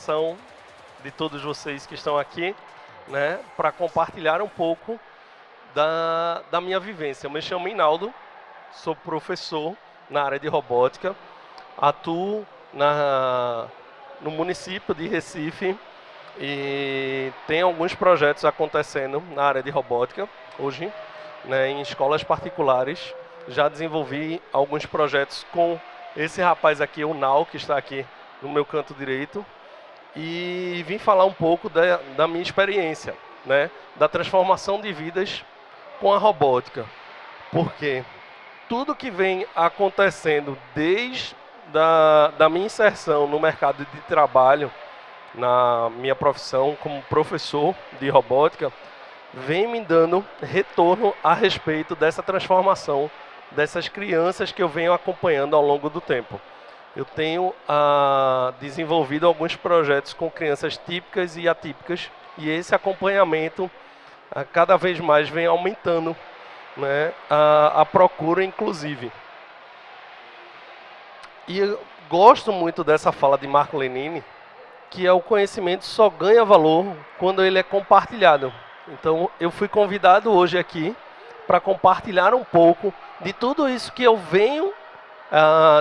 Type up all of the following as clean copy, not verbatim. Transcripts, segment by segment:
atenção de todos vocês que estão aqui, né, para compartilhar um pouco da minha vivência. Eu me chamo Inaldo, sou professor na área de robótica, atuo no município de Recife e tem alguns projetos acontecendo na área de robótica hoje, né, em escolas particulares. Já desenvolvi alguns projetos com esse rapaz aqui, o Nau, que está aqui no meu canto direito, e vim falar um pouco da minha experiência, né, da transformação de vidas com a robótica. Porque tudo que vem acontecendo desde da minha inserção no mercado de trabalho, na minha profissão como professor de robótica, vem me dando retorno a respeito dessa transformação dessas crianças que eu venho acompanhando ao longo do tempo. Eu tenho desenvolvido alguns projetos com crianças típicas e atípicas, e esse acompanhamento cada vez mais vem aumentando, né, a procura, inclusive. E eu gosto muito dessa fala de Marco Lenini, que é o conhecimento só ganha valor quando ele é compartilhado. Então, eu fui convidado hoje aqui para compartilhar um pouco de tudo isso que eu venho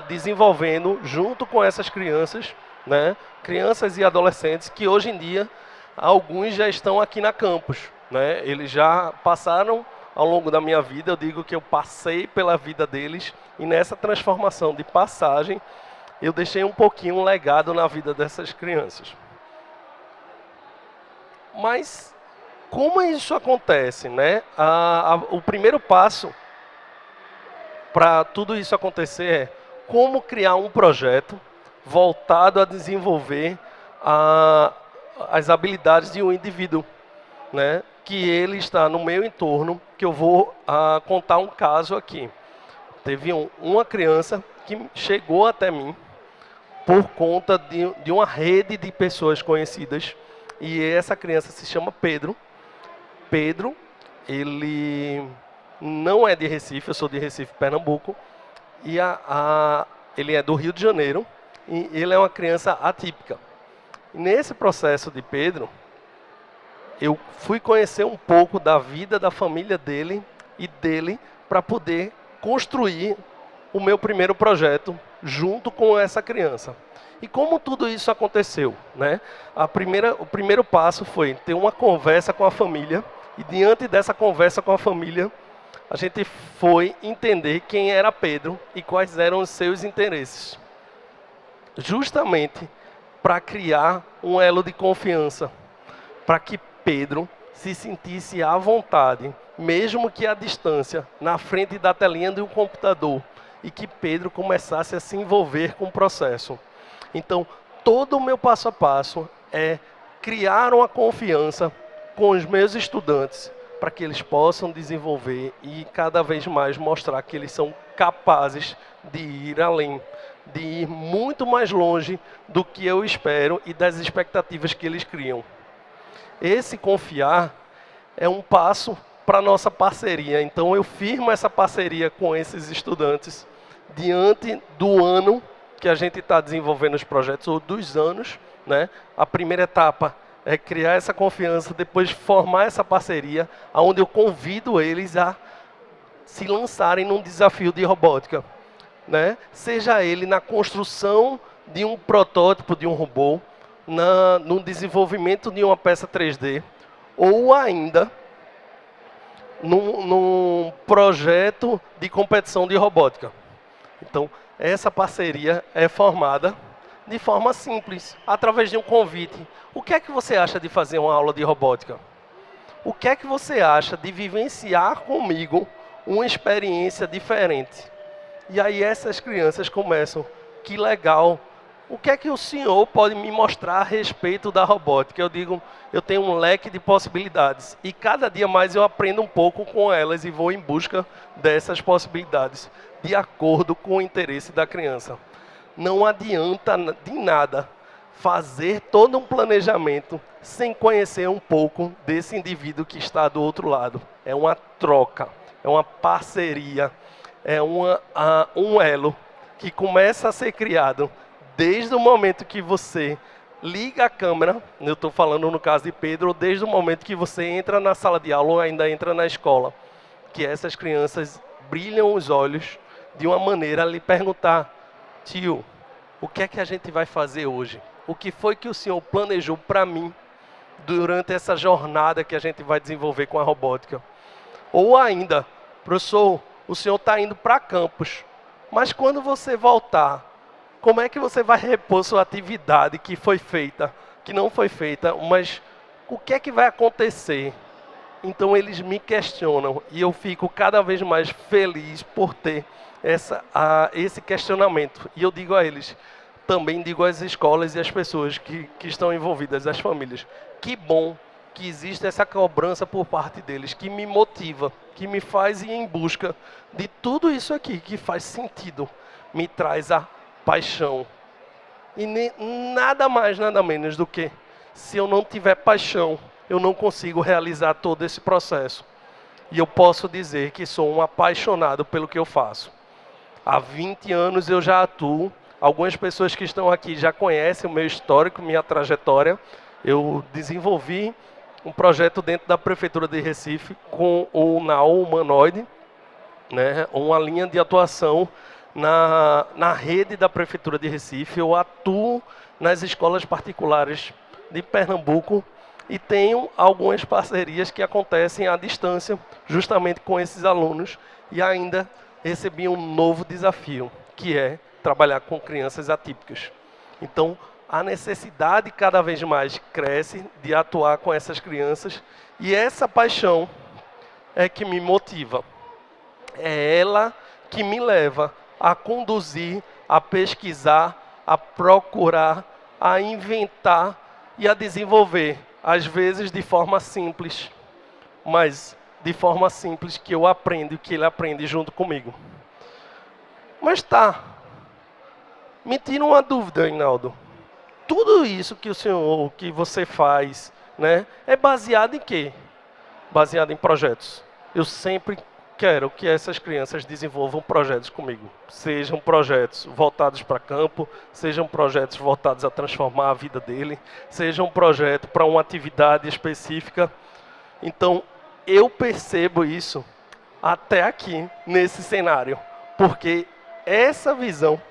desenvolvendo junto com essas crianças, né? Crianças e adolescentes que hoje em dia, alguns já estão aqui na campus, né? Eles já passaram ao longo da minha vida, eu digo que eu passei pela vida deles, e nessa transformação de passagem, eu deixei um pouquinho um legado na vida dessas crianças. Mas como isso acontece, né? O primeiro passo para tudo isso acontecer é como criar um projeto voltado a desenvolver as habilidades de um indivíduo, né, que ele está no meu entorno, que eu vou contar um caso aqui. Teve uma criança que chegou até mim por conta de uma rede de pessoas conhecidas, e essa criança se chama Pedro. Pedro, ele não é de Recife, eu sou de Recife, Pernambuco, e ele é do Rio de Janeiro, e ele é uma criança atípica. Nesse processo de Pedro, eu fui conhecer um pouco da vida da família dele e dele para poder construir o meu primeiro projeto junto com essa criança. E como tudo isso aconteceu, né? O primeiro passo foi ter uma conversa com a família, e diante dessa conversa com a família, a gente foi entender quem era Pedro e quais eram os seus interesses. Justamente para criar um elo de confiança, para que Pedro se sentisse à vontade, mesmo que à distância, na frente da telinha de um computador, e que Pedro começasse a se envolver com o processo. Então, todo o meu passo a passo é criar uma confiança com os meus estudantes, para que eles possam desenvolver e cada vez mais mostrar que eles são capazes de ir além, de ir muito mais longe do que eu espero e das expectativas que eles criam. Esse confiar é um passo para a nossa parceria. Então, eu firmo essa parceria com esses estudantes diante do ano que a gente está desenvolvendo os projetos, ou dos anos, né? A primeira etapa é criar essa confiança, depois formar essa parceria, onde eu convido eles a se lançarem num desafio de robótica, né? Seja ele na construção de um protótipo de um robô, no desenvolvimento de uma peça 3D, ou ainda num projeto de competição de robótica. Então, essa parceria é formada de forma simples, através de um convite. O que é que você acha de fazer uma aula de robótica? O que é que você acha de vivenciar comigo uma experiência diferente? E aí essas crianças começam, que legal, o que é que o senhor pode me mostrar a respeito da robótica? Eu digo, eu tenho um leque de possibilidades, e cada dia mais eu aprendo um pouco com elas e vou em busca dessas possibilidades, de acordo com o interesse da criança. Não adianta de nada fazer todo um planejamento sem conhecer um pouco desse indivíduo que está do outro lado. É uma troca, é uma parceria, é um elo que começa a ser criado desde o momento que você liga a câmera, eu estou falando no caso de Pedro, desde o momento que você entra na sala de aula ou ainda entra na escola, que essas crianças brilham os olhos de uma maneira a lhe perguntar: tio, o que é que a gente vai fazer hoje? O que foi que o senhor planejou para mim durante essa jornada que a gente vai desenvolver com a robótica? Ou ainda, professor, o senhor está indo para campus, mas quando você voltar, como é que você vai repor sua atividade que foi feita, que não foi feita, mas o que é que vai acontecer? Então eles me questionam e eu fico cada vez mais feliz por ter esse questionamento. E eu digo a eles, também digo às escolas e às pessoas que estão envolvidas, às famílias, que bom que existe essa cobrança por parte deles, que me motiva, que me faz ir em busca de tudo isso aqui, que faz sentido, me traz a paixão. E nada mais, nada menos do que, se eu não tiver paixão, eu não consigo realizar todo esse processo. E eu posso dizer que sou um apaixonado pelo que eu faço. Há 20 anos eu já atuo. Algumas pessoas que estão aqui já conhecem o meu histórico, minha trajetória. Eu desenvolvi um projeto dentro da Prefeitura de Recife com o NAO Humanoide, né, uma linha de atuação na rede da Prefeitura de Recife. Eu atuo nas escolas particulares de Pernambuco e tenho algumas parcerias que acontecem à distância, justamente com esses alunos, e ainda recebi um novo desafio, que é trabalhar com crianças atípicas. Então, a necessidade cada vez mais cresce de atuar com essas crianças, e essa paixão é que me motiva. É ela que me leva a conduzir, a pesquisar, a procurar, a inventar e a desenvolver, às vezes de forma simples, mas de forma simples que eu aprendo e que ele aprende junto comigo. Mas tá, me tira uma dúvida, Reinaldo. Tudo isso que o senhor, que você faz, né, é baseado em quê? Baseado em projetos. Eu sempre quero que essas crianças desenvolvam projetos comigo. Sejam projetos voltados para campo, sejam projetos voltados a transformar a vida dele, sejam um projeto para uma atividade específica. Então, eu percebo isso até aqui, nesse cenário, porque essa visão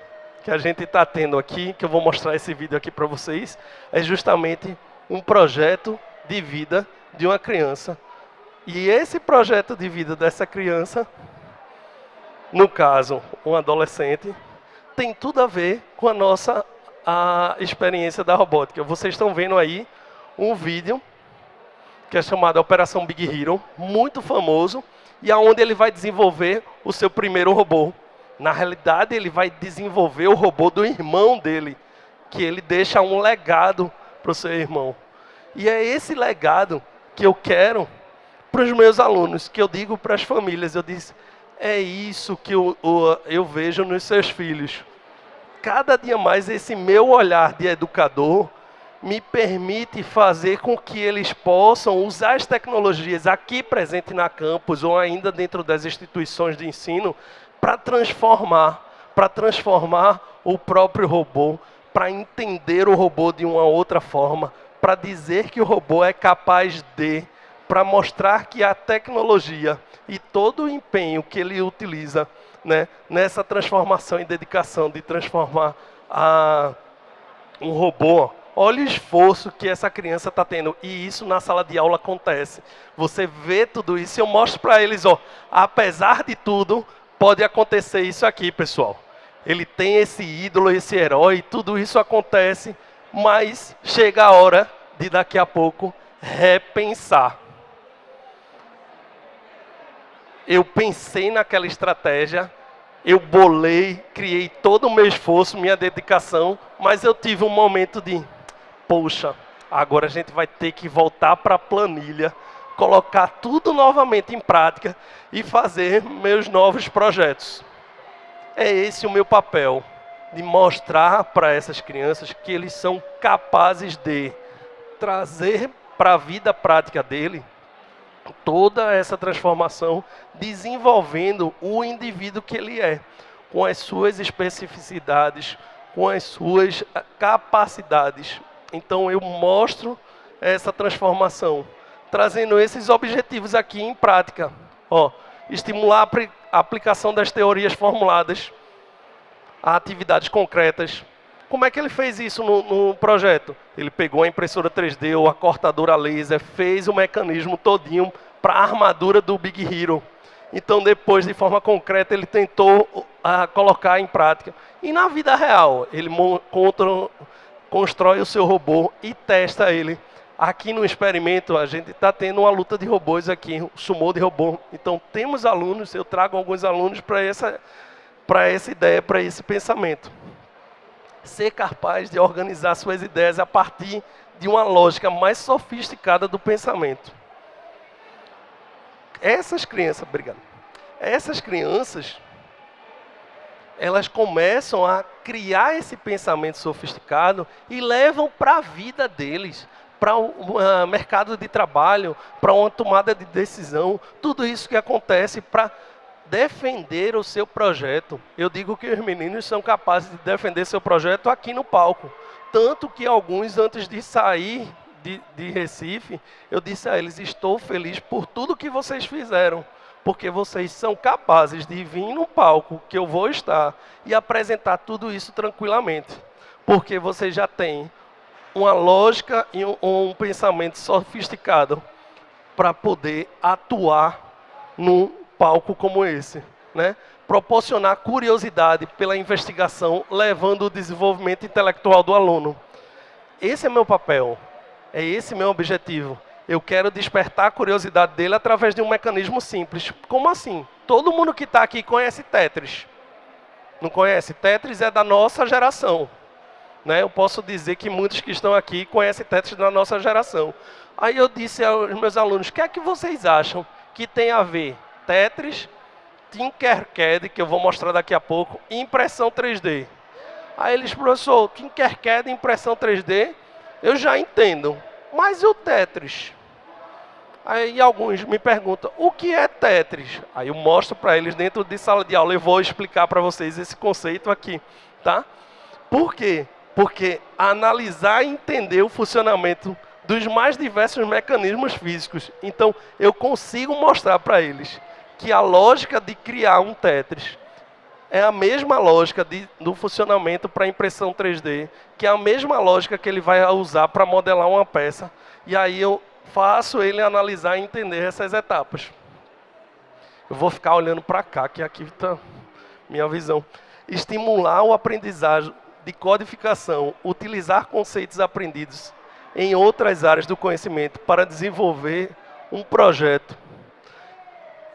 que a gente está tendo aqui, que eu vou mostrar esse vídeo aqui para vocês, é justamente um projeto de vida de uma criança. E esse projeto de vida dessa criança, no caso, um adolescente, tem tudo a ver com a experiência da robótica. Vocês estão vendo aí um vídeo que é chamado Operação Big Hero, muito famoso, e aonde ele vai desenvolver o seu primeiro robô. Na realidade, ele vai desenvolver o robô do irmão dele, que ele deixa um legado para o seu irmão. E é esse legado que eu quero para os meus alunos, que eu digo para as famílias. Eu disse, é isso que eu vejo nos seus filhos. Cada dia mais esse meu olhar de educador me permite fazer com que eles possam usar as tecnologias aqui presentes na campus ou ainda dentro das instituições de ensino para transformar o próprio robô, para entender o robô de uma outra forma, para dizer que o robô é capaz de, para mostrar que a tecnologia e todo o empenho que ele utiliza, né, nessa transformação e dedicação de transformar um robô, olha o esforço que essa criança está tendo. E isso na sala de aula acontece. Você vê tudo isso e eu mostro para eles, ó, apesar de tudo, pode acontecer isso aqui, pessoal. Ele tem esse ídolo, esse herói, tudo isso acontece, mas chega a hora de daqui a pouco repensar. Eu pensei naquela estratégia, eu bolei, criei todo o meu esforço, minha dedicação, mas eu tive um momento de, poxa, agora a gente vai ter que voltar para a planilha, colocar tudo novamente em prática e fazer meus novos projetos. É esse o meu papel, de mostrar para essas crianças que eles são capazes de trazer para a vida prática dele toda essa transformação, desenvolvendo o indivíduo que ele é, com as suas especificidades, com as suas capacidades Então, eu mostro essa transformação, trazendo esses objetivos aqui em prática. Ó, estimular a aplicação das teorias formuladas a atividades concretas. Como é que ele fez isso no projeto? Ele pegou a impressora 3D ou a cortadora laser, fez o mecanismo todinho para a armadura do Big Hero. Então, depois, de forma concreta, ele tentou colocar em prática. E na vida real, ele constrói o seu robô e testa ele. Aqui no experimento, a gente está tendo uma luta de robôs aqui, um sumô de robô. Então, temos alunos, eu trago alguns alunos para essa ideia, para esse pensamento. Ser capaz de organizar suas ideias a partir de uma lógica mais sofisticada do pensamento. Essas crianças, elas começam a criar esse pensamento sofisticado e levam para a vida deles, para o mercado de trabalho, para uma tomada de decisão, tudo isso que acontece para defender o seu projeto. Eu digo que os meninos são capazes de defender seu projeto aqui no palco. Tanto que alguns, antes de sair de Recife, eu disse a eles, estou feliz por tudo que vocês fizeram, porque vocês são capazes de vir no palco que eu vou estar e apresentar tudo isso tranquilamente, porque vocês já têm uma lógica e um pensamento sofisticado para poder atuar num palco como esse, né? Proporcionar curiosidade pela investigação, levando o desenvolvimento intelectual do aluno. Esse é meu papel. É esse meu objetivo. Eu quero despertar a curiosidade dele através de um mecanismo simples. Como assim? Todo mundo que está aqui conhece Tetris. Não conhece? Tetris é da nossa geração. Né? Eu posso dizer que muitos que estão aqui conhecem Tetris da nossa geração. Aí eu disse aos meus alunos, o que é que vocês acham que tem a ver Tetris, Tinkercad, que eu vou mostrar daqui a pouco, e impressão 3D? Aí eles, professor, Tinkercad e impressão 3D, eu já entendo. Mas e o Tetris? Aí alguns me perguntam, o que é Tetris? Aí eu mostro para eles dentro de sala de aula e vou explicar para vocês esse conceito aqui, tá? Por quê? Porque analisar e entender o funcionamento dos mais diversos mecanismos físicos. Então, eu consigo mostrar para eles que a lógica de criar um Tetris é a mesma lógica do funcionamento para impressão 3D, que é a mesma lógica que ele vai usar para modelar uma peça. E aí eu faço ele analisar e entender essas etapas. Eu vou ficar olhando para cá, que aqui está minha visão. Estimular o aprendizagem de codificação, utilizar conceitos aprendidos em outras áreas do conhecimento para desenvolver um projeto.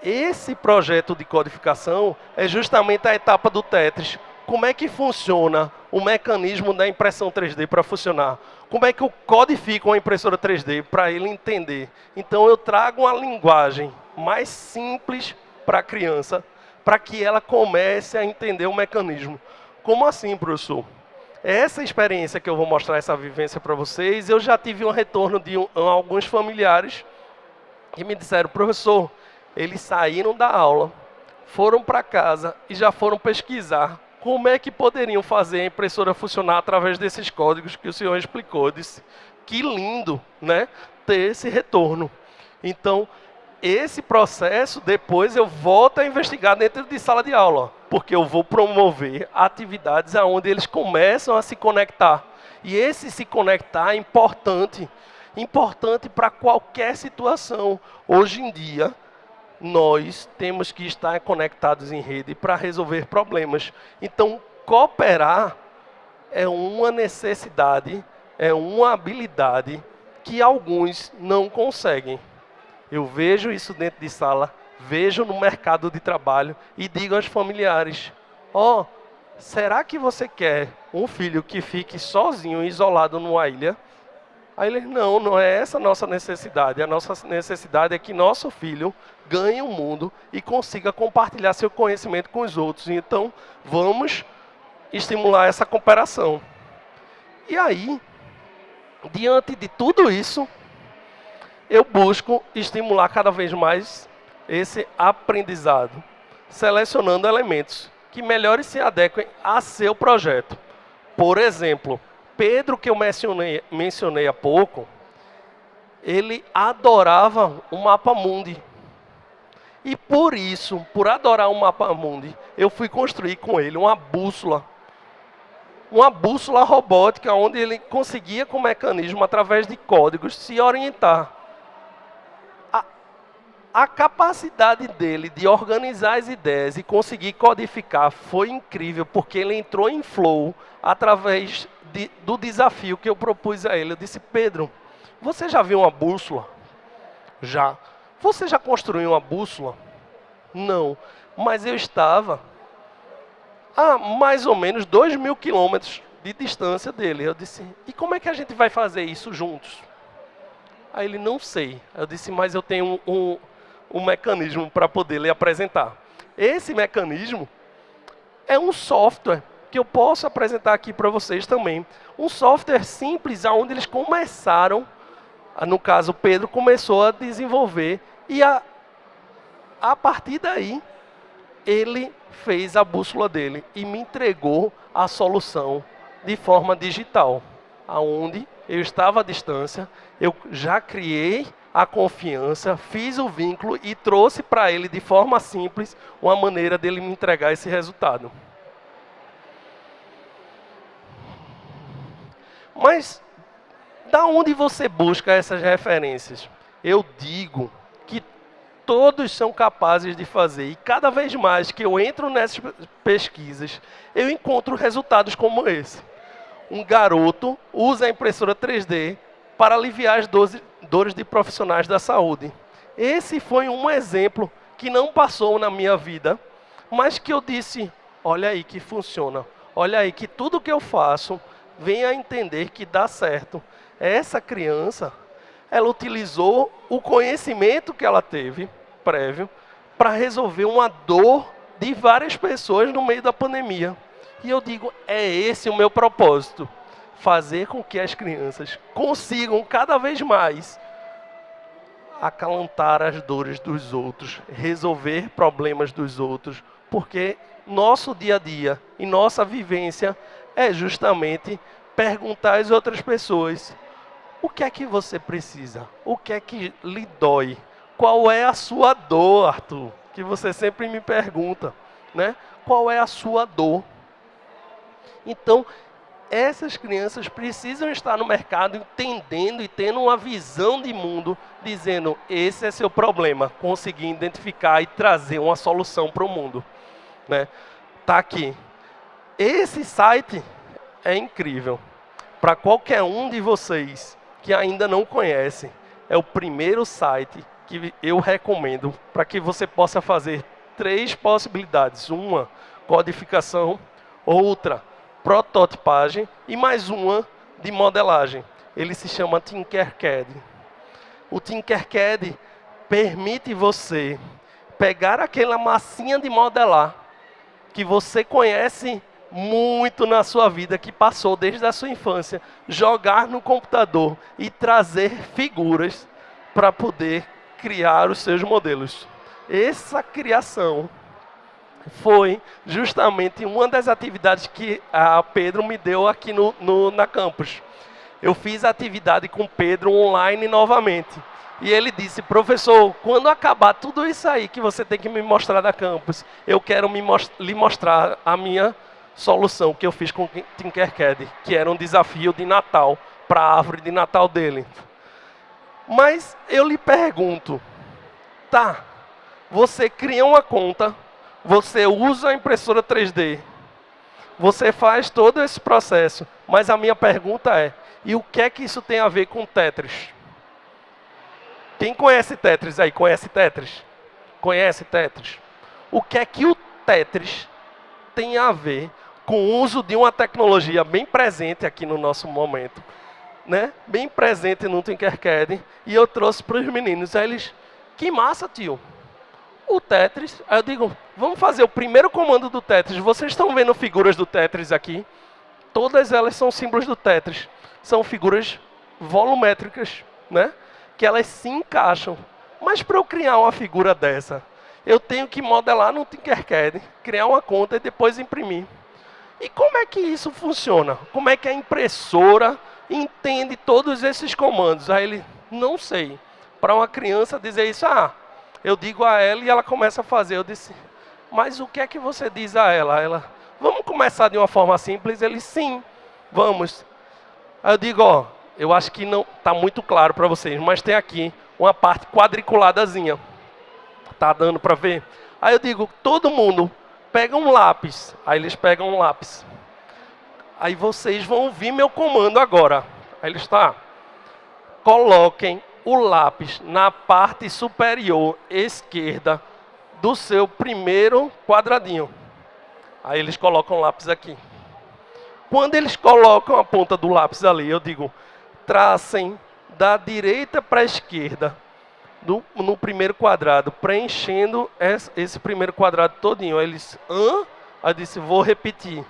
Esse projeto de codificação é justamente a etapa do Tetris. Como é que funciona o mecanismo da impressão 3D para funcionar? Como é que eu codifico uma impressora 3D para ele entender? Então eu trago uma linguagem mais simples para a criança, para que ela comece a entender o mecanismo. Como assim, professor? Essa experiência que eu vou mostrar, essa vivência para vocês, eu já tive um retorno de alguns familiares que me disseram, professor, eles saíram da aula, foram para casa e já foram pesquisar como é que poderiam fazer a impressora funcionar através desses códigos que o senhor explicou. Eu disse, que lindo, né, ter esse retorno. Então, esse processo, depois eu volto a investigar dentro de sala de aula, porque eu vou promover atividades onde eles começam a se conectar. E esse se conectar é importante para qualquer situação. Hoje em dia, nós temos que estar conectados em rede para resolver problemas. Então, cooperar é uma necessidade, é uma habilidade que alguns não conseguem. Eu vejo isso dentro de sala, vejo no mercado de trabalho e digo aos familiares, ó, será que você quer um filho que fique sozinho, isolado numa ilha? Aí eles, não é essa a nossa necessidade. A nossa necessidade é que nosso filho ganhe o mundo e consiga compartilhar seu conhecimento com os outros. Então, vamos estimular essa cooperação. E aí, diante de tudo isso, eu busco estimular cada vez mais esse aprendizado, selecionando elementos que melhor se adequem a seu projeto. Por exemplo, Pedro, que eu mencionei há pouco, ele adorava o mapa mundi. E por isso, por adorar o mapa mundi, eu fui construir com ele uma bússola robótica, onde ele conseguia, com o mecanismo, através de códigos, se orientar. A capacidade dele de organizar as ideias e conseguir codificar foi incrível, porque ele entrou em flow através do desafio que eu propus a ele. Eu disse: Pedro, você já viu uma bússola? Já. Você já construiu uma bússola? Não. Mas eu estava a mais ou menos 2.000 quilômetros de distância dele. Eu disse: e como é que a gente vai fazer isso juntos? Aí ele: não sei. Eu disse: mas eu tenho um mecanismo para poder lhe apresentar. Esse mecanismo é um software que eu posso apresentar aqui para vocês também. Um software simples, onde eles começaram, no caso Pedro começou a desenvolver, e a partir daí ele fez a bússola dele e me entregou a solução de forma digital, aonde eu estava à distância, eu já criei a confiança, fiz o vínculo e trouxe para ele de forma simples uma maneira dele me entregar esse resultado. Mas da onde você busca essas referências? Eu digo que todos são capazes de fazer, e cada vez mais que eu entro nessas pesquisas, eu encontro resultados como esse. Um garoto usa a impressora 3D para aliviar as dores de profissionais da saúde. Esse foi um exemplo que não passou na minha vida, mas que eu disse: olha aí que funciona, olha aí que tudo que eu faço vem a entender que dá certo. Essa criança, ela utilizou o conhecimento que ela teve, prévio, para resolver uma dor de várias pessoas no meio da pandemia. E eu digo: é esse o meu propósito. Fazer com que as crianças consigam cada vez mais acalentar as dores dos outros, resolver problemas dos outros, porque nosso dia a dia e nossa vivência é justamente perguntar às outras pessoas: o que é que você precisa? O que é que lhe dói? Qual é a sua dor, Arthur? Que você sempre me pergunta, né? Qual é a sua dor? Então, essas crianças precisam estar no mercado entendendo e tendo uma visão de mundo, dizendo: esse é seu problema, conseguir identificar e trazer uma solução para o mundo, né? Tá aqui. Esse site é incrível. Para qualquer um de vocês que ainda não conhece, é o primeiro site que eu recomendo para que você possa fazer 3 possibilidades. Uma, codificação; outra, prototipagem; e mais uma de modelagem. Ele se chama Tinkercad. O Tinkercad permite você pegar aquela massinha de modelar que você conhece muito na sua vida, que passou desde a sua infância, jogar no computador e trazer figuras para poder criar os seus modelos. Essa criação foi justamente uma das atividades que a Pedro me deu aqui na campus. Eu fiz a atividade com Pedro online novamente. E ele disse: professor, quando acabar tudo isso aí que você tem que me mostrar da campus, eu quero lhe mostrar a minha solução que eu fiz com o Tinkercad, que era um desafio de Natal, para a árvore de Natal dele. Mas eu lhe pergunto: tá, você cria uma conta, você usa a impressora 3D, você faz todo esse processo, mas a minha pergunta é: e o que é que isso tem a ver com Tetris? Quem conhece Tetris aí? Conhece Tetris? Conhece Tetris? O que é que o Tetris tem a ver com o uso de uma tecnologia bem presente aqui no nosso momento, né? Bem presente no Tinkercad, e eu trouxe para os meninos. Aí eles: que massa, tio! O Tetris. Aí eu digo: vamos fazer o primeiro comando do Tetris. Vocês estão vendo figuras do Tetris aqui? Todas elas são símbolos do Tetris. São figuras volumétricas, né? Que elas se encaixam. Mas para eu criar uma figura dessa, eu tenho que modelar no Tinkercad, criar uma conta e depois imprimir. E como é que isso funciona? Como é que a impressora entende todos esses comandos? Aí ele, não sei. Para uma criança dizer isso, eu digo a ela e ela começa a fazer. Eu disse, mas o que é que você diz a ela? Ela, vamos começar de uma forma simples? Ele, sim, vamos. Aí eu digo, eu acho que não está muito claro para vocês, mas tem aqui uma parte quadriculadazinha. Tá dando para ver? Aí eu digo, todo mundo pega um lápis. Aí eles pegam um lápis. Aí vocês vão ouvir meu comando agora. Aí ele está. Coloquem o lápis na parte superior esquerda do seu primeiro quadradinho. Aí eles colocam o lápis aqui. Quando eles colocam a ponta do lápis ali, eu digo, tracem da direita para a esquerda no primeiro quadrado, preenchendo esse primeiro quadrado todinho. Aí eles, Aí eu disse, vou repetir.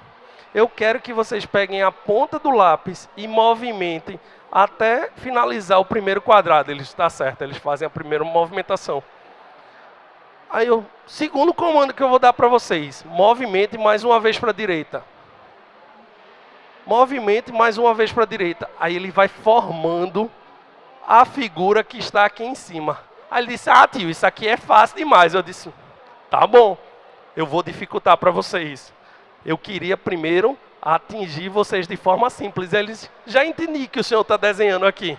Eu quero que vocês peguem a ponta do lápis e movimentem até finalizar o primeiro quadrado. Eles, está certo, eles fazem a primeira movimentação. Aí o segundo comando que eu vou dar para vocês, movimente mais uma vez para a direita. Movimente mais uma vez para a direita. Aí ele vai formando a figura que está aqui em cima. Aí ele disse, tio, isso aqui é fácil demais. Eu disse, tá bom, eu vou dificultar para vocês. Eu queria primeiro atingir vocês de forma simples. Aí ele disse, já entendi que o senhor está desenhando aqui.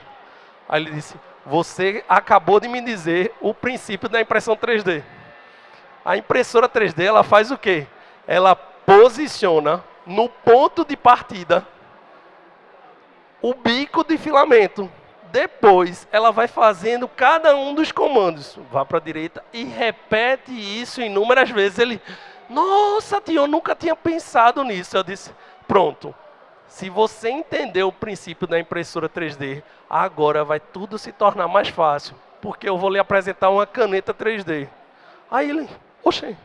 Aí ele disse, você acabou de me dizer o princípio da impressão 3D. A impressora 3D, ela faz o quê? Ela posiciona no ponto de partida o bico de filamento. Depois, ela vai fazendo cada um dos comandos. Vá para a direita e repete isso inúmeras vezes. Ele, nossa, tio, eu nunca tinha pensado nisso. Eu disse, pronto. Se você entendeu o princípio da impressora 3D, agora vai tudo se tornar mais fácil. Porque eu vou lhe apresentar uma caneta 3D. Aí ele, oxe,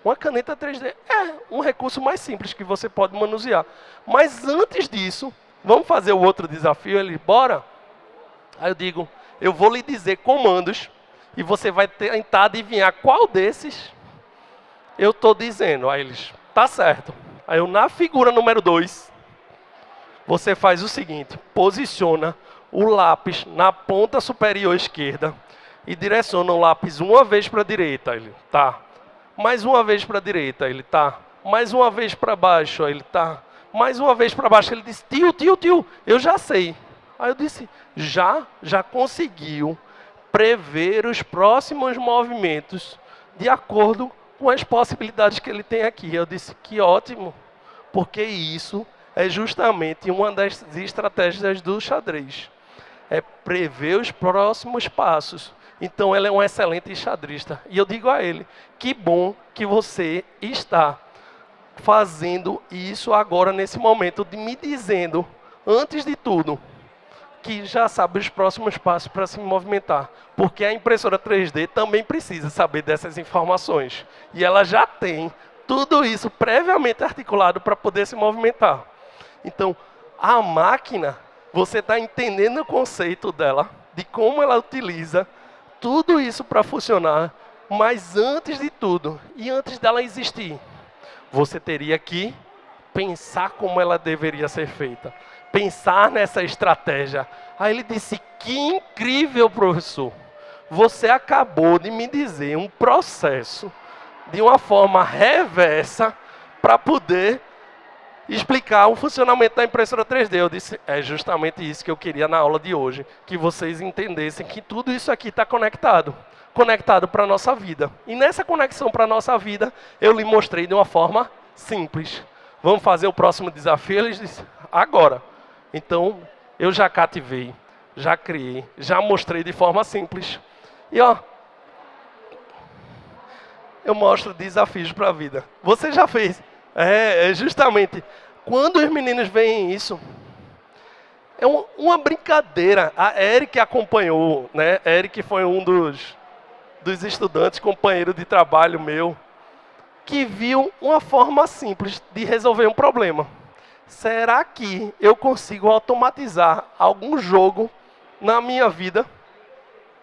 uma caneta 3D é um recurso mais simples que você pode manusear. Mas antes disso, vamos fazer o outro desafio? Ele, bora? Aí eu digo, eu vou lhe dizer comandos e você vai tentar adivinhar qual desses eu estou dizendo. Aí eles, tá certo. Aí eu, na figura número 2, você faz o seguinte, posiciona o lápis na ponta superior esquerda e direciona o lápis uma vez para a direita. Ele, tá. Mais uma vez para a direita. Ele, tá. Mais uma vez para baixo. Ele, tá. Mais uma vez para baixo. Ele disse, tio, eu já sei. Aí eu disse, já conseguiu prever os próximos movimentos de acordo com as possibilidades que ele tem aqui. Eu disse, que ótimo, porque isso é justamente uma das estratégias do xadrez. É prever os próximos passos. Então, ele é um excelente xadrista. E eu digo a ele, que bom que você está fazendo isso agora, nesse momento, de me dizendo, antes de tudo, que já sabe os próximos passos para se movimentar. Porque a impressora 3D também precisa saber dessas informações. E ela já tem tudo isso previamente articulado para poder se movimentar. Então, a máquina, você está entendendo o conceito dela, de como ela utiliza tudo isso para funcionar, mas antes de tudo, e antes dela existir, você teria que pensar como ela deveria ser feita. Pensar nessa estratégia. Aí ele disse, que incrível, professor. Você acabou de me dizer um processo de uma forma reversa para poder explicar o funcionamento da impressora 3D. Eu disse, é justamente isso que eu queria na aula de hoje, que vocês entendessem que tudo isso aqui está conectado para a nossa vida. E nessa conexão para a nossa vida, eu lhe mostrei de uma forma simples. Vamos fazer o próximo desafio? Eles disseram, agora. Então, eu já cativei, já criei, já mostrei de forma simples. E eu mostro desafios para a vida. Você já fez? É justamente, quando os meninos veem isso, é uma brincadeira. A Eric acompanhou, né? Eric foi um dos estudantes, companheiro de trabalho meu, que viu uma forma simples de resolver um problema. Será que eu consigo automatizar algum jogo na minha vida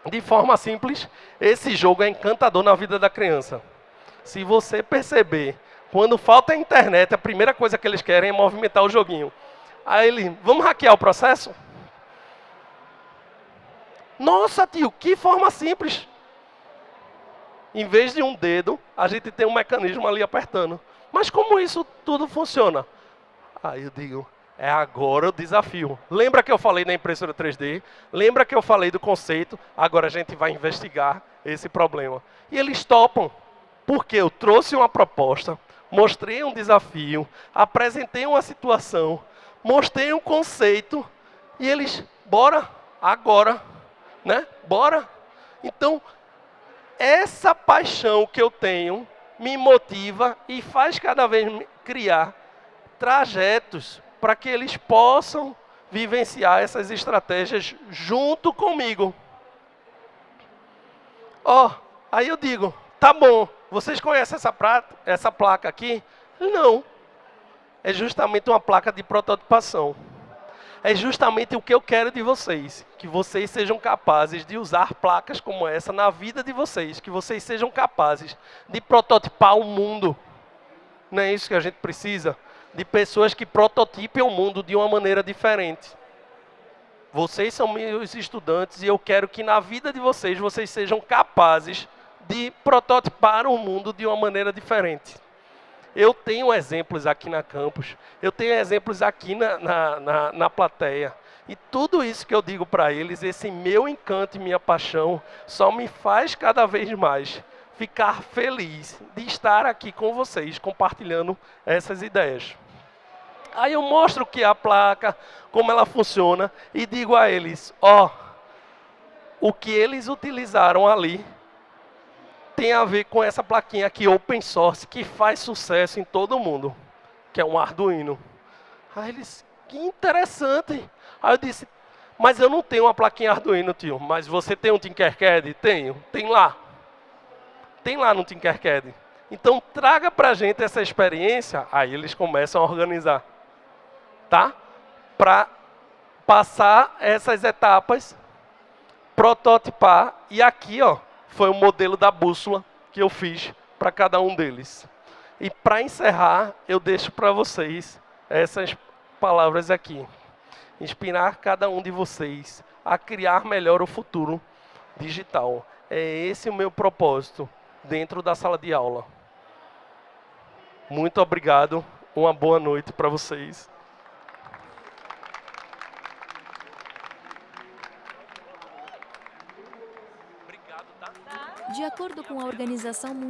de forma simples? Esse jogo é encantador na vida da criança. Se você perceber Quando falta a internet, a primeira coisa que eles querem é movimentar o joguinho. Aí ele, vamos hackear o processo? Nossa, tio, que forma simples. Em vez de um dedo, a gente tem um mecanismo ali apertando. Mas como isso tudo funciona? Aí eu digo, é agora o desafio. Lembra que eu falei da impressora 3D? Lembra que eu falei do conceito? Agora a gente vai investigar esse problema. E eles topam, porque eu trouxe uma proposta, mostrei um desafio, apresentei uma situação, mostrei um conceito, e eles, bora, agora, né? Bora. Então, essa paixão que eu tenho me motiva e faz cada vez criar trajetos para que eles possam vivenciar essas estratégias junto comigo. Ó, aí eu digo, tá bom, vocês conhecem essa placa aqui? Não. É justamente uma placa de prototipação. É justamente o que eu quero de vocês, que vocês sejam capazes de usar placas como essa na vida de vocês, que vocês sejam capazes de prototipar o mundo. Não é isso que a gente precisa? De pessoas que prototipem o mundo de uma maneira diferente. Vocês são meus estudantes e eu quero que na vida de vocês, vocês sejam capazes de prototipar o mundo de uma maneira diferente. Eu tenho exemplos aqui na campus, eu tenho exemplos aqui na plateia. E tudo isso que eu digo para eles, esse meu encanto e minha paixão, só me faz cada vez mais ficar feliz de estar aqui com vocês, compartilhando essas ideias. Aí eu mostro que a placa, como ela funciona, e digo a eles, ó, o que eles utilizaram ali tem a ver com essa plaquinha aqui, open source, que faz sucesso em todo mundo, que é um Arduino. Aí eles, que interessante. Aí eu disse, mas eu não tenho uma plaquinha Arduino, tio, mas você tem um Tinkercad? Tenho, tem lá. Tem lá no Tinkercad. Então traga pra gente essa experiência, aí eles começam a organizar, tá? Para passar essas etapas, prototipar, e aqui, ó, foi o modelo da bússola que eu fiz para cada um deles. E para encerrar, eu deixo para vocês essas palavras aqui. Inspirar cada um de vocês a criar melhor o futuro digital. É esse o meu propósito dentro da sala de aula. Muito obrigado. Uma boa noite para vocês. De acordo com a Organização Mundial